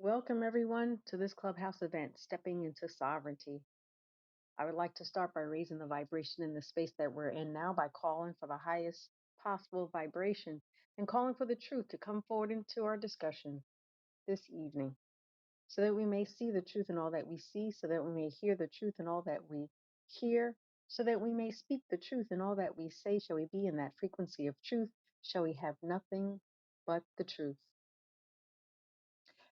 Welcome, everyone, to this Clubhouse event, Stepping into Sovereignty. I would like to start by raising the vibration in the space that we're in now by calling for the highest possible vibration and calling for the truth to come forward into our discussion this evening so that we may see the truth in all that we see, so that we may hear the truth in all that we hear, so that we may speak the truth in all that we say. Shall we be in that frequency of truth? Shall we have nothing but the truth?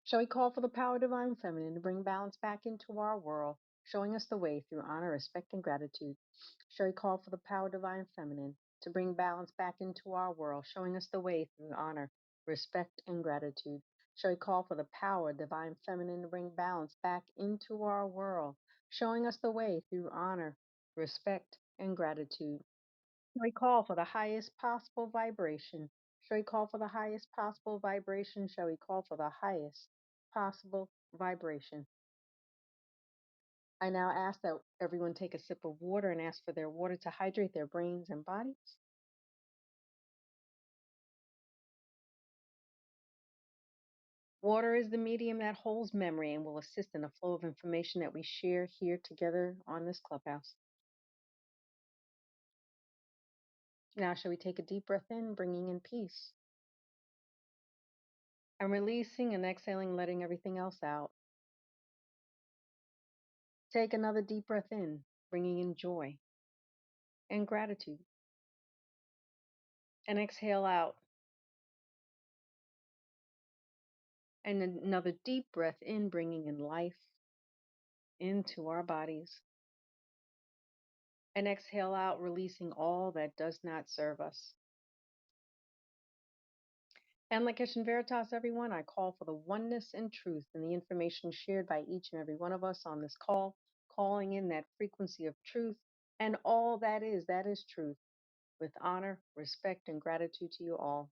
Shall we call for the power divine feminine to bring balance back into our world, showing us the way through honor, respect, and gratitude? Shall we call for the power divine feminine to bring balance back into our world, showing us the way through honor, respect, and gratitude? Shall we call for the power divine feminine to bring balance back into our world, showing us the way through honor, respect, and gratitude? Shall we call for the highest possible vibration? Shall we call for the highest possible vibration? Shall we call for the highest possible vibration? I now ask that everyone take a sip of water and ask for their water to hydrate their brains and bodies. Water is the medium that holds memory and will assist in the flow of information that we share here together on this clubhouse. Now, shall we take a deep breath in, bringing in peace, and releasing and exhaling, letting everything else out? Take another deep breath in, bringing in joy and gratitude, and exhale out. And another deep breath in, bringing in life into our bodies. And exhale out, releasing all that does not serve us. And Lakesh and Veritas, everyone, I call for the oneness and truth in the information shared by each and every one of us on this call, calling in that frequency of truth and all that is truth, with honor, respect, and gratitude to you all.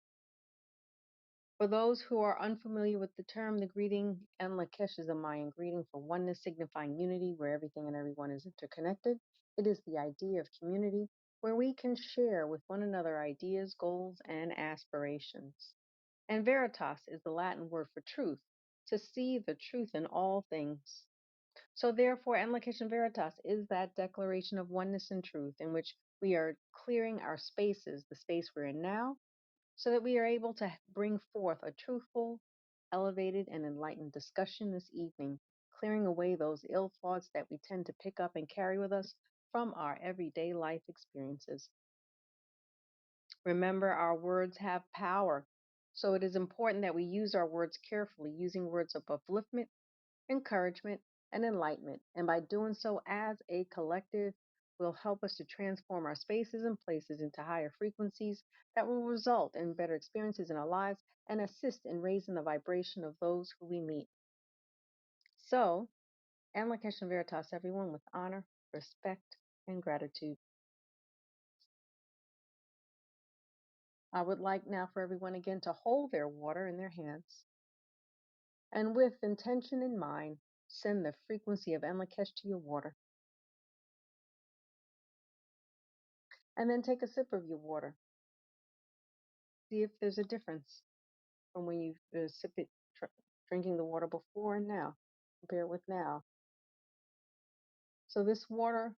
For those who are unfamiliar with the term, the greeting and Lakesh is a Mayan greeting for oneness, signifying unity where everything and everyone is interconnected. It is the idea of community where we can share with one another ideas, goals, and aspirations. And veritas is the Latin word for truth, to see the truth in all things. So therefore, Enlocation Veritas is that declaration of oneness and truth in which we are clearing our spaces, the space we're in now, so that we are able to bring forth a truthful, elevated, and enlightened discussion this evening, clearing away those ill thoughts that we tend to pick up and carry with us from our everyday life experiences. Remember, our words have power, so it is important that we use our words carefully, using words of upliftment, encouragement, and enlightenment. And by doing so as a collective, will help us to transform our spaces and places into higher frequencies that will result in better experiences in our lives and assist in raising the vibration of those who we meet. So, Amlakesh and Veritas, everyone, with honor, respect, and gratitude. I would like now for everyone again to hold their water in their hands and with intention in mind, send the frequency of Amlakesh to your water. And then take a sip of your water. See if there's a difference from when you sip it, drinking the water before and now. Compare it with now. So this water,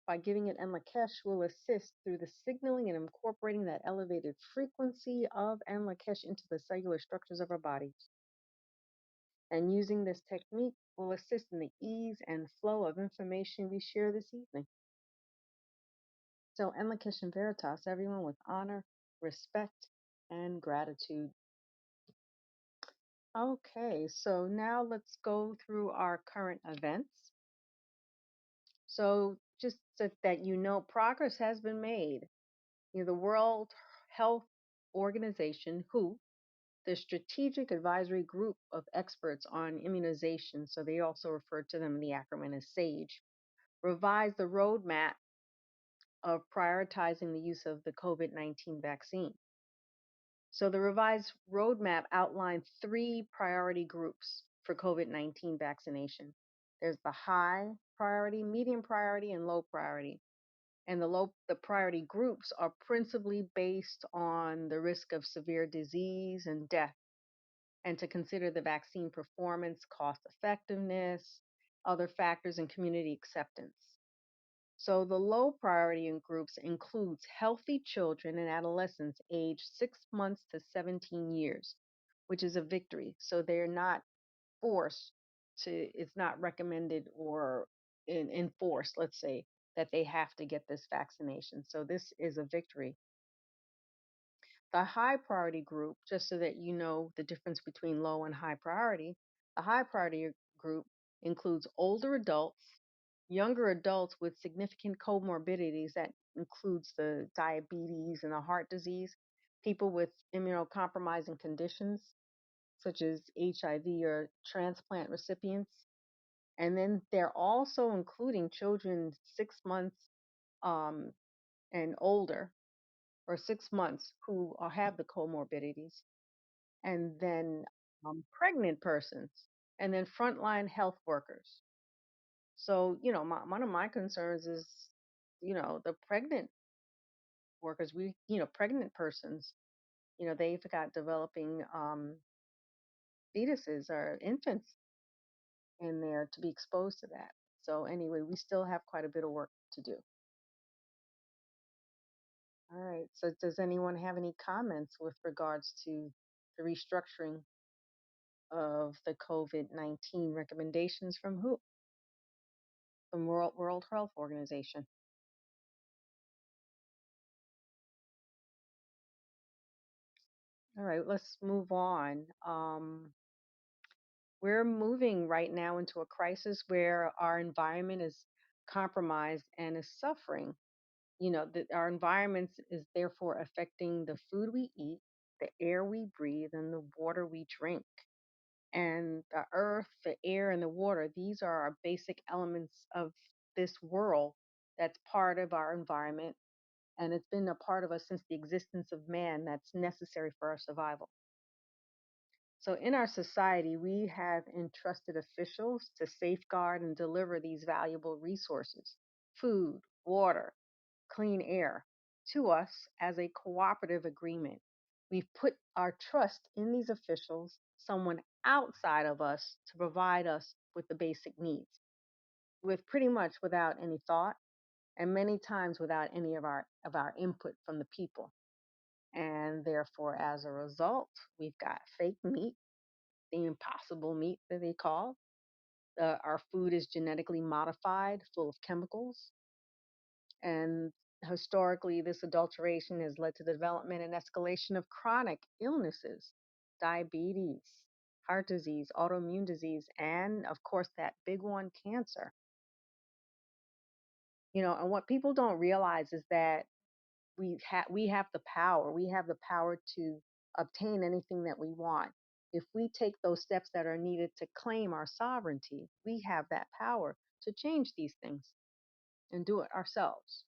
by giving it Enlakesh, will assist through the signaling and incorporating that elevated frequency of Enlakesh into the cellular structures of our bodies. And using this technique will assist in the ease and flow of information we share this evening. So Enlakesh and Veritas, everyone, with honor, respect, and gratitude. Okay, so now let's go through our current events. So just so that you know, progress has been made. The World Health Organization, WHO, the Strategic Advisory Group of Experts on Immunization, so they also refer to them in the acronym as SAGE, revised the roadmap of prioritizing the use of the COVID-19 vaccine. So the revised roadmap outlined three priority groups for COVID-19 vaccination. There's the high priority, medium priority, and low priority. And the priority groups are principally based on the risk of severe disease and death. and to consider the vaccine performance, cost effectiveness, other factors, and community acceptance. So the low priority in groups includes healthy children and adolescents aged 6 months to 17 years, which is a victory. So they're not forced to, it's not recommended or enforced, let's say, that they have to get this vaccination. So this is a victory. The high priority group, just so that you know the difference between low and high priority, the high priority group includes older adults, younger adults with significant comorbidities, that includes the diabetes and the heart disease, people with immunocompromising conditions such as HIV or transplant recipients. And then they're also including children 6 months um, and older, or 6 months, who have the comorbidities, and then pregnant persons, and then frontline health workers. So, one of my concerns is, the pregnant workers, pregnant persons, they've got developing fetuses or infants in there to be exposed to that. So, anyway, we still have quite a bit of work to do. All right. So, does anyone have any comments with regards to the restructuring of the COVID-19 recommendations from who? From World Health Organization. All right, let's move on. We're moving right now into a crisis where our environment is compromised and is suffering. Our environment is therefore affecting the food we eat, the air we breathe, and the water we drink. And the earth, the air, and the water, these are our basic elements of this world that's part of our environment. And it's been a part of us since the existence of man, that's necessary for our survival. So, in our society, we have entrusted officials to safeguard and deliver these valuable resources, food, water, clean air, to us as a cooperative agreement. We've put our trust in these officials, someone outside of us, to provide us with the basic needs, with pretty much without any thought, and many times without any of our input from the people. And therefore, as a result, we've got fake meat, the impossible meat that they call. Our food is genetically modified, full of chemicals. And historically, this adulteration has led to the development and escalation of chronic illnesses, diabetes, heart disease, autoimmune disease, and of course, that big one, cancer. And what people don't realize is that we have the power. We have the power to obtain anything that we want. If we take those steps that are needed to claim our sovereignty, we have that power to change these things and do it ourselves.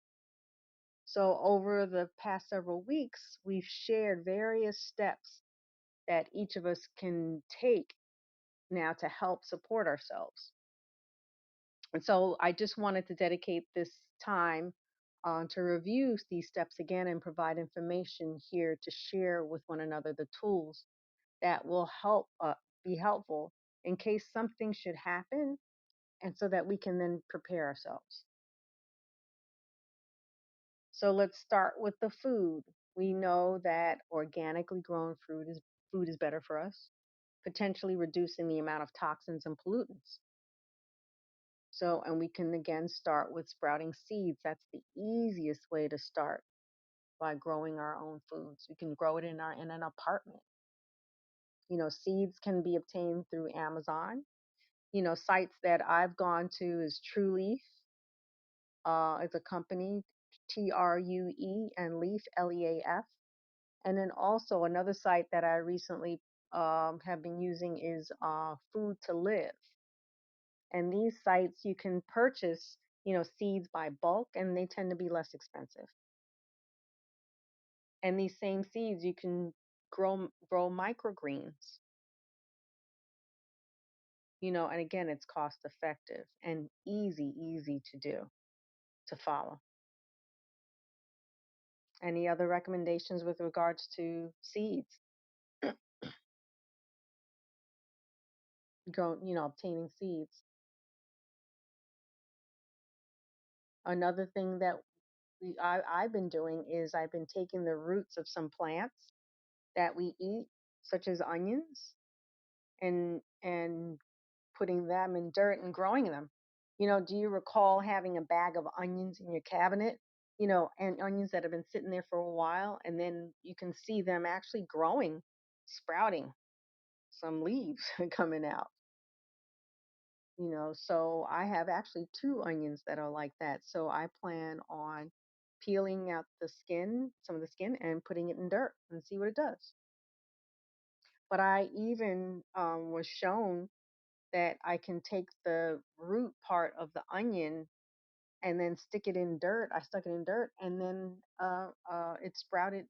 So over the past several weeks, we've shared various steps that each of us can take now to help support ourselves. And so I just wanted to dedicate this time to review these steps again and provide information here to share with one another the tools that will be helpful in case something should happen, and so that we can then prepare ourselves. So let's start with the food. We know that organically grown food is better for us, potentially reducing the amount of toxins and pollutants. So, and we can again start with sprouting seeds. That's the easiest way to start, by growing our own foods. We can grow it in an apartment. Seeds can be obtained through Amazon. Sites that I've gone to is True Leaf. It's a company, TRUE, and Leaf, LEAF. And then also another site that I recently have been using is Food to Live. And these sites, you can purchase, seeds by bulk, and they tend to be less expensive. And these same seeds, you can grow microgreens. And again, it's cost effective and easy to do, to follow. Any other recommendations with regards to seeds? obtaining seeds. Another thing that I've been doing is I've been taking the roots of some plants that we eat, such as onions, and putting them in dirt and growing them. Do you recall having a bag of onions in your cabinet? And onions that have been sitting there for a while, and then you can see them actually growing, sprouting, some leaves coming out. So I have actually two onions that are like that. So I plan on peeling out the skin, some of the skin, and putting it in dirt and see what it does. But I even was shown that I can take the root part of the onion and then stick it in dirt. I stuck it in dirt, and then it sprouted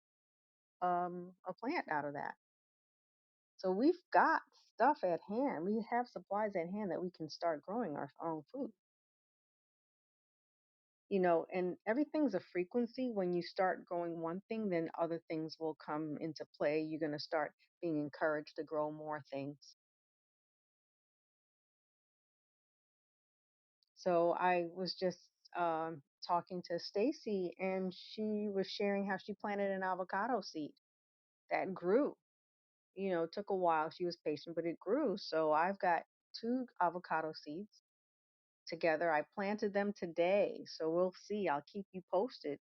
a plant out of that. So we've got stuff at hand. We have supplies at hand that we can start growing our own food. And everything's a frequency. When you start growing one thing, then other things will come into play. You're going to start being encouraged to grow more things. So I was just talking to Stacy, and she was sharing how she planted an avocado seed that grew. It took a while. She was patient, but it grew. So I've got two avocado seeds together. I planted them today. So we'll see. I'll keep you posted.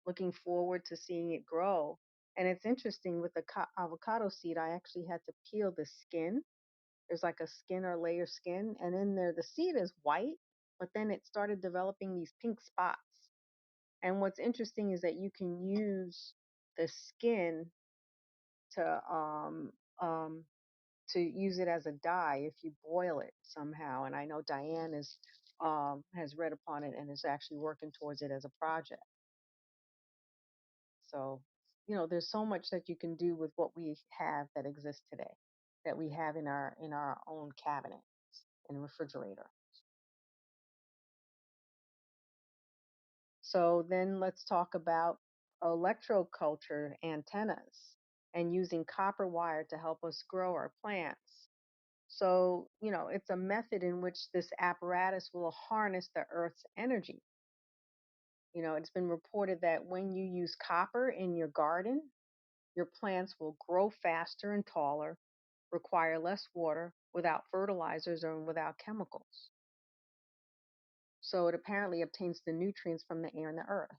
Looking forward to seeing it grow. And it's interesting with the avocado seed, I actually had to peel the skin. There's like a skin or layer skin, and in there, the seed is white, but then it started developing these pink spots. And what's interesting is that you can use the skin to use it as a dye if you boil it somehow. And I know Diane has read upon it and is actually working towards it as a project. So, there's so much that you can do with what we have that exists today, that we have in our own cabinet and refrigerator. So then let's talk about electroculture antennas and using copper wire to help us grow our plants. So, it's a method in which this apparatus will harness the Earth's energy. It's been reported that when you use copper in your garden, your plants will grow faster and taller, require less water, without fertilizers or without chemicals. So it apparently obtains the nutrients from the air and the earth.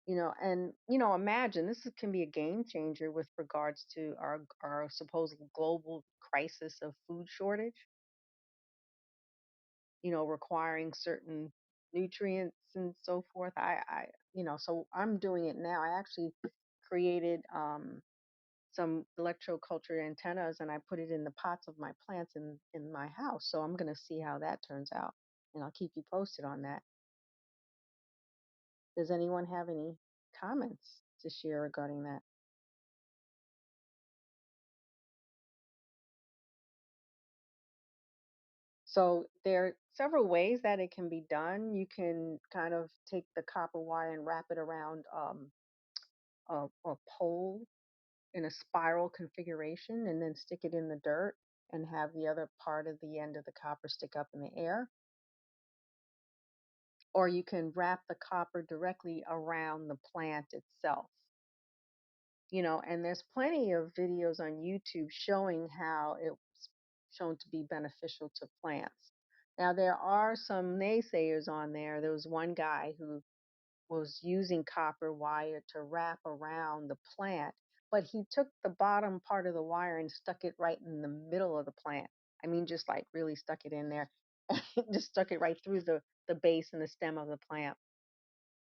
And imagine can be a game changer with regards to our supposed global crisis of food shortage, requiring certain nutrients and so forth. So I'm doing it now. I actually created some electroculture antennas, and I put it in the pots of my plants in my house. So I'm going to see how that turns out, and I'll keep you posted on that. Does anyone have any comments to share regarding that? So there are several ways that it can be done. You can kind of take the copper wire and wrap it around a pole in a spiral configuration, and then stick it in the dirt and have the other part of the end of the copper stick up in the air. Or you can wrap the copper directly around the plant itself. And there's plenty of videos on YouTube showing how it's shown to be beneficial to plants. Now, there are some naysayers on there. There was one guy who was using copper wire to wrap around the plant, but he took the bottom part of the wire and stuck it right in the middle of the plant. I mean, just like really stuck it in there, just stuck it right through the base and the stem of the plant.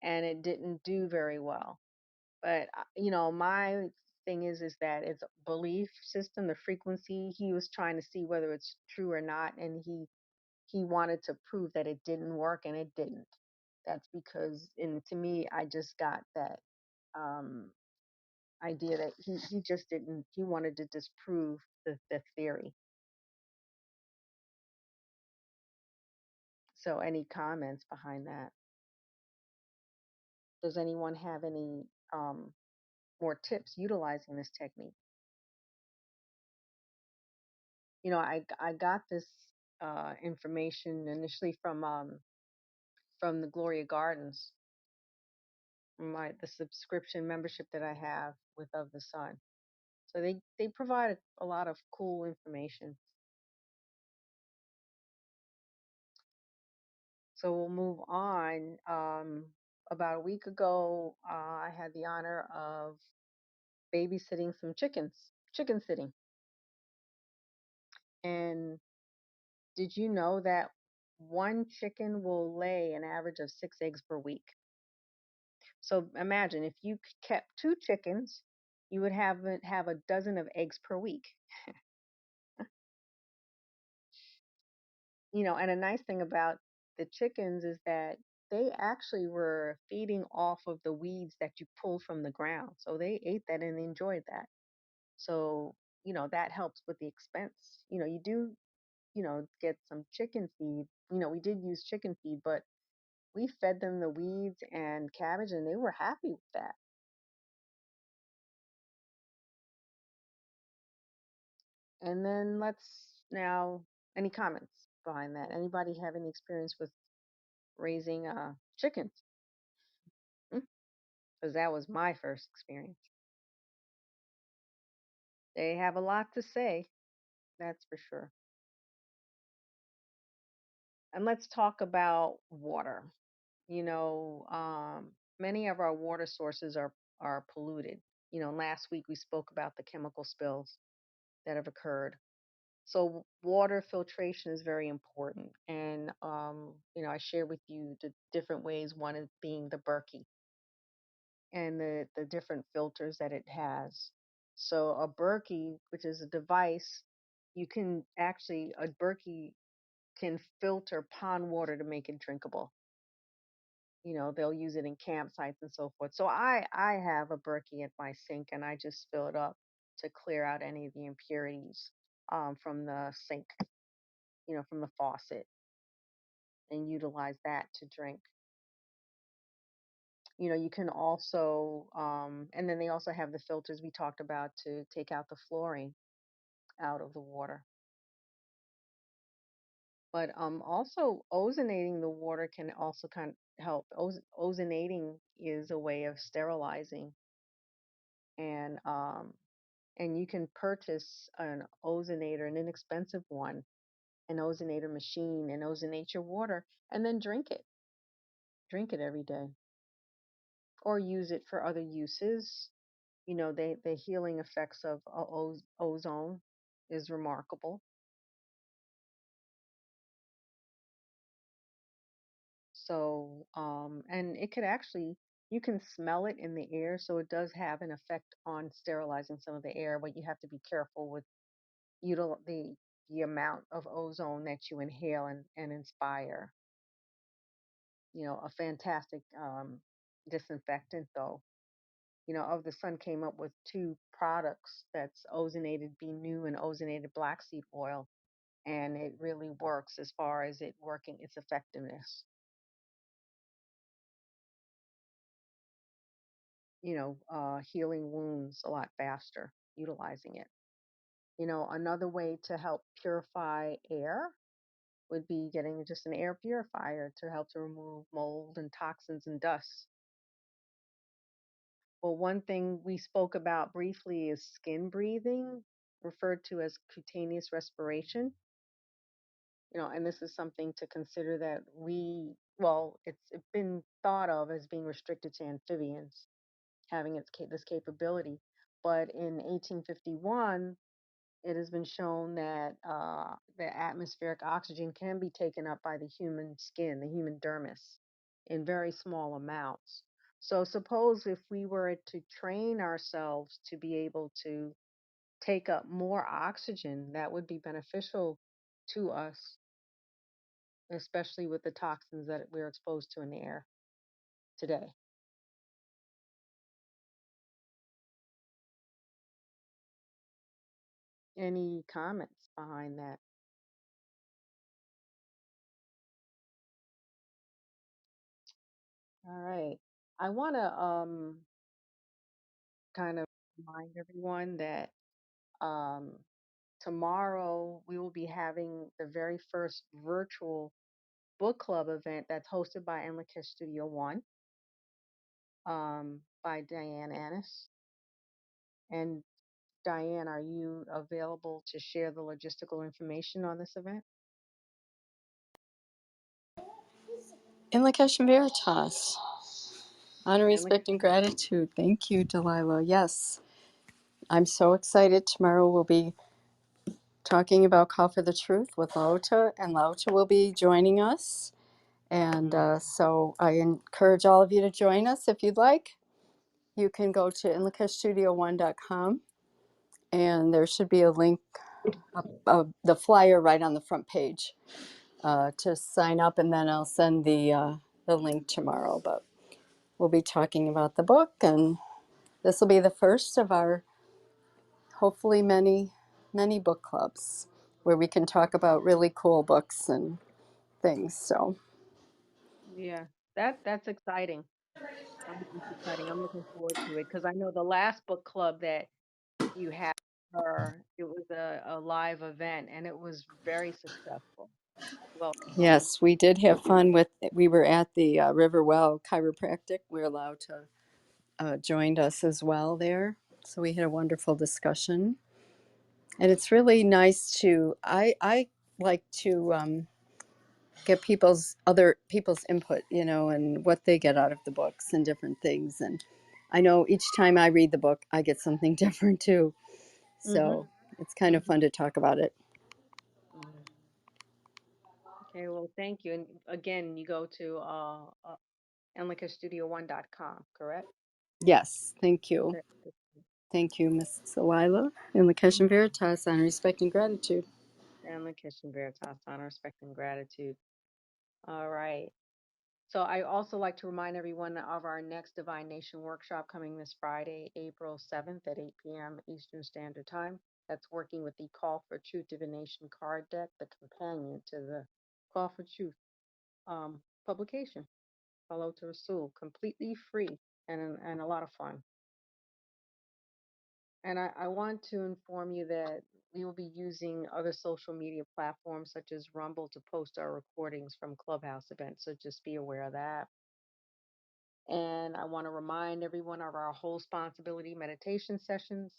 And it didn't do very well. But my thing is that it's a belief system, the frequency. He was trying to see whether it's true or not, and he wanted to prove that it didn't work, and it didn't. That's because, and to me, I just got that um, idea that he just didn't. He wanted to disprove the theory. So, any comments behind that? Does anyone have any more tips utilizing this technique? I got this information initially from the Gloria Gardens, the subscription membership that I have with Of the Sun. So they provide a lot of cool information. So we'll move on. About a week ago, I had the honor of babysitting some chickens, chicken sitting. And did you know that one chicken will lay an average of 6 eggs per week? So imagine if you kept two chickens, you would have a dozen of eggs per week. And a nice thing about the chickens is that they actually were feeding off of the weeds that you pulled from the ground. So they ate that and enjoyed that. So, that helps with the expense. You do, get some chicken feed. We did use chicken feed, but we fed them the weeds and cabbage and they were happy with that. And then let's now, any comments behind that? Anybody have any experience with raising chickens? Because that was my first experience. They have a lot to say, that's for sure. And let's talk about water. You know, many of our water sources are polluted. Last week we spoke about the chemical spills that have occurred. So water filtration is very important. And I shared with you the different ways. One is being the Berkey and the different filters that it has. So a Berkey, which is a device, a Berkey can filter pond water to make it drinkable. They'll use it in campsites and so forth. So I have a Berkey at my sink and I just fill it up to clear out any of the impurities from the sink, from the faucet, and utilize that to drink. You can also, and then they also have the filters we talked about to take out the fluorine out of the water. But also ozonating the water can also kind of help. Ozonating is a way of sterilizing, and you can purchase an ozonator, an inexpensive one, an ozonator machine, and ozonate your water, and then drink it. Drink it every day, or use it for other uses. The healing effects of ozone is remarkable. So, and it could actually, you can smell it in the air, so it does have an effect on sterilizing some of the air, but you have to be careful with the amount of ozone that you inhale and inspire. A fantastic disinfectant, though. Of the Sun came up with two products, that's ozonated Be New and ozonated black seed oil, and it really works as far as it working its effectiveness. Healing wounds a lot faster utilizing it. Another way to help purify air would be getting just an air purifier to help to remove mold and toxins and dust. Well, one thing we spoke about briefly is skin breathing, referred to as cutaneous respiration. And this is something to consider that it's been thought of as being restricted to amphibians having this capability. But in 1851, it has been shown that the atmospheric oxygen can be taken up by the human skin, the human dermis, in very small amounts. So suppose if we were to train ourselves to be able to take up more oxygen, that would be beneficial to us, especially with the toxins that we're exposed to in the air today. Any comments behind that? All right. I want to kind of remind everyone that um, tomorrow we will be having the very first virtual book club event that's hosted by Enlikish Studio One, by Diane Annis. And Diane, are you available to share the logistical information on this event? In Lakesh and Veritas, honor, Enlikish. respect, and gratitude. Thank you, Delilah. Yes, I'm so excited. Tomorrow we'll be talking about Call for the Truth with Lauta, and Lauta will be joining us. And Mm. so I encourage all of you to join us if you'd like. You can go to inlakeshstudio1.com, and there should be a link, the flyer right on the front page to sign up, and then I'll send the link tomorrow. But we'll be talking about the book, and this will be the first of our hopefully many book clubs where we can talk about really cool books and things. So Yeah, that's exciting. That's exciting. I'm looking forward to it because I know the last book club that you had, it was a live event and it was very successful. Well, yes, we did have fun with. We were at the Riverwell Chiropractic. We're allowed to joined us as well there. So we had a wonderful discussion, and it's really nice to. I like to get other people's input, and what they get out of the books and different things. And I know each time I read the book, I get something different too. mm-hmm, So it's kind of mm-hmm, fun to talk about it. hmm. Okay, well, thank you. And again, you go to enlikashstudio1.com, correct? Yes, thank you. Okay. Thank you, Miss Salila. In the and Veritas on respect and gratitude. And the Kitchen Veritas, honor, respect, and gratitude. All right. So I also like to remind everyone of our next Divine Nation workshop coming this Friday, April 7th at 8 p.m. Eastern Standard Time. That's working with the Call for Truth Divination card deck, the companion to the Call for Truth publication. Hello to Rasul, completely free and a lot of fun. And I want to inform you that we will be using other social media platforms such as Rumble to post our recordings from Clubhouse events. So just be aware of that. And I want to remind everyone of our whole responsibility meditation sessions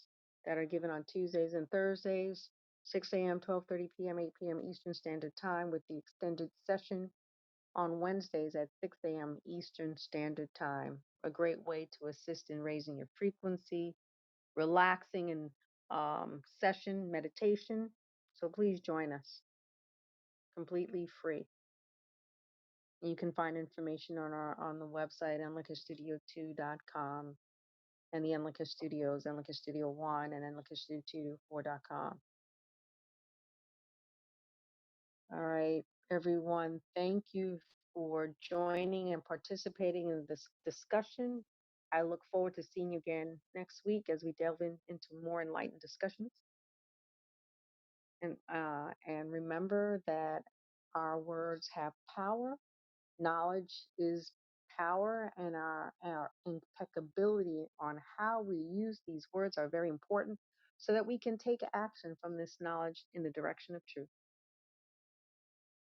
that are given on Tuesdays and Thursdays, 6 a.m., 12:30 p.m., 8 p.m. Eastern Standard Time, with the extended session on Wednesdays at 6 a.m. Eastern Standard Time. A great way to assist in raising your frequency, relaxing and session meditation. So please join us, completely free. You can find information on the website enlikashstudio2.com and the Enlikish Studios, Enlikish Studio One and Enlikish Studio 4.com. All right, everyone, thank you for joining and participating in this discussion. I look forward to seeing you again next week as we delve into more enlightened discussions. And remember that our words have power. Knowledge is power, and our impeccability on how we use these words are very important so that we can take action from this knowledge in the direction of truth.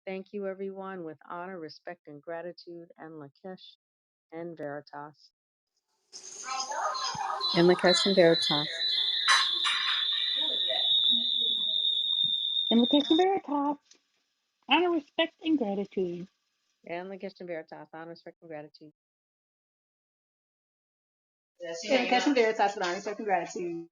Thank you, everyone, with honor, respect, and gratitude, and Lakesh and Veritas. In the and Veritas. Invocation Veritas, honor, respect, and gratitude. And Lakesh and Veritas, honor, respect, and gratitude. Invocation Veritas, honor, respect, and gratitude.